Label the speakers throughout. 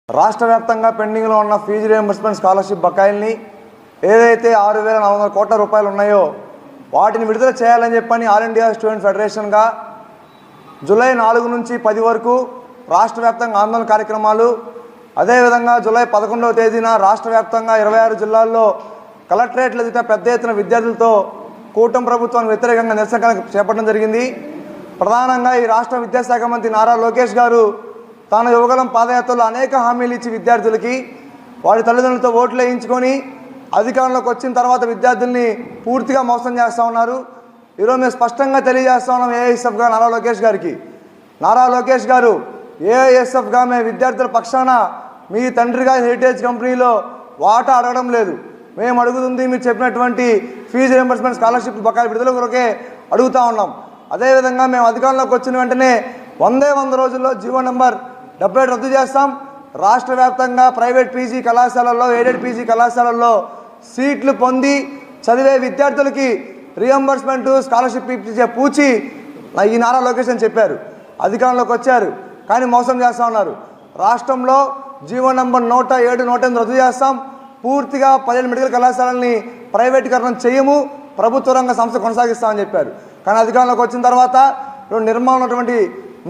Speaker 1: రాష్ట్ర వ్యాప్తంగా పెండింగ్లో ఉన్న ఫీజు రియంబర్స్మెంట్ స్కాలర్షిప్ బకాయిల్ని ఏదైతే 6,400 కోట్ల రూపాయలు ఉన్నాయో వాటిని విడుదల చేయాలని చెప్పని ఆల్ ఇండియా స్టూడెంట్ ఫెడరేషన్గా జూలై 4 నుంచి 10 వరకు రాష్ట్ర వ్యాప్తంగా ఆందోళన కార్యక్రమాలు, అదేవిధంగా జూలై 11వ తేదీన రాష్ట్ర వ్యాప్తంగా 26 జిల్లాల్లో కలెక్టరేట్ల ఎదుట పెద్ద ఎత్తున విద్యార్థులతో కూటమి ప్రభుత్వానికి వ్యతిరేకంగా నిరసన చేపట్టడం జరిగింది. ప్రధానంగా ఈ రాష్ట్ర విద్యాశాఖ మంత్రి నారా లోకేష్ గారు తాను యువగలం పాదయాత్రలో అనేక హామీలు ఇచ్చి విద్యార్థులకి వారి తల్లిదండ్రులతో ఓట్లు వేయించుకొని అధికారంలోకి వచ్చిన తర్వాత విద్యార్థుల్ని పూర్తిగా మోసం చేస్తూ ఉన్నారు. ఈరోజు మేము స్పష్టంగా తెలియజేస్తా ఉన్నాం ఏఐఎస్ఎఫ్గా నారా లోకేష్ గారికి. నారా లోకేష్ గారు ఏఐఎస్ఎఫ్గా మేము విద్యార్థుల పక్షాన మీ తండ్రిగా హెరిటేజ్ కంపెనీలో వాటా అడగడం లేదు. మేము అడుగుతుంది మీరు చెప్పినటువంటి ఫీజు రియంబర్స్మెంట్ స్కాలర్షిప్ బకాయి విడుదల కొరకే అడుగుతూ ఉన్నాం. అదేవిధంగా మేము అధికారంలోకి వచ్చిన వెంటనే 100 రోజుల్లో జీవో నెంబర్ 77 రద్దు చేస్తాం. రాష్ట్ర వ్యాప్తంగా ప్రైవేట్ పీజీ కళాశాలల్లో, ఎయిడెడ్ పీజీ కళాశాలల్లో సీట్లు పొంది చదివే విద్యార్థులకి రియంబర్స్మెంట్ స్కాలర్షిప్ ఇచ్చే పూచి ఈ నారా లోకేష్ అని చెప్పారు. అధికారంలోకి వచ్చారు కానీ మోసం చేస్తూ ఉన్నారు. రాష్ట్రంలో జీవో నెంబర్ 107, 108 రద్దు చేస్తాం. పూర్తిగా 17 మెడికల్ కళాశాలని ప్రైవేటీకరణ చేయము, ప్రభుత్వ రంగ సంస్థ కొనసాగిస్తామని చెప్పారు. కానీ అధికారంలోకి వచ్చిన తర్వాత నిర్మాణం ఉన్నటువంటి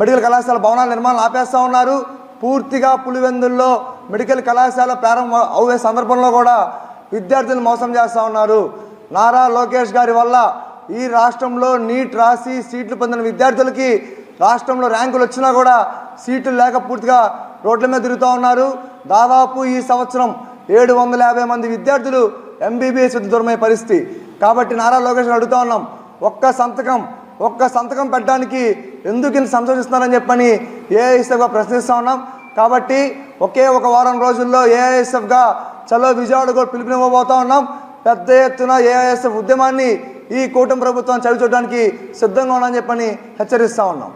Speaker 1: మెడికల్ కళాశాల భవనాల నిర్మాణం ఆపేస్తూ ఉన్నారు. పూర్తిగా పులివెందుల్లో మెడికల్ కళాశాల ప్రారంభం అయ్యే సందర్భంలో కూడా విద్యార్థులను మోసం చేస్తూ ఉన్నారు. నారా లోకేష్ గారి వల్ల ఈ రాష్ట్రంలో నీట్ రాసి సీట్లు పొందిన విద్యార్థులకి రాష్ట్రంలో ర్యాంకులు వచ్చినా కూడా సీట్లు లేక పూర్తిగా రోడ్ల మీద తిరుగుతూ ఉన్నారు. దాదాపు ఈ సంవత్సరం 750 మంది విద్యార్థులు ఎంబీబీఎస్ దూరమయ్యే పరిస్థితి. కాబట్టి నారా లోకేష్ అడుగుతూ ఉన్నాం, ఒక్క సంతకం పెట్టడానికి ఎందుకు ఇంత సంతోషిస్తున్నారని చెప్పని ఏఐఎస్ఎఫ్గా ప్రశ్నిస్తూ ఉన్నాం. కాబట్టి ఒక వారం రోజుల్లో ఏఐఎస్ఎఫ్గా చలో విజయవాడ కూడా పిలుపునివ్వబోతూ ఉన్నాం. పెద్ద ఎత్తున ఏఐఎస్ఎఫ్ ఉద్యమాన్ని ఈ కూటమి ప్రభుత్వం చవి చూడడానికి సిద్ధంగా ఉన్నామని చెప్పని హెచ్చరిస్తూ ఉన్నాం.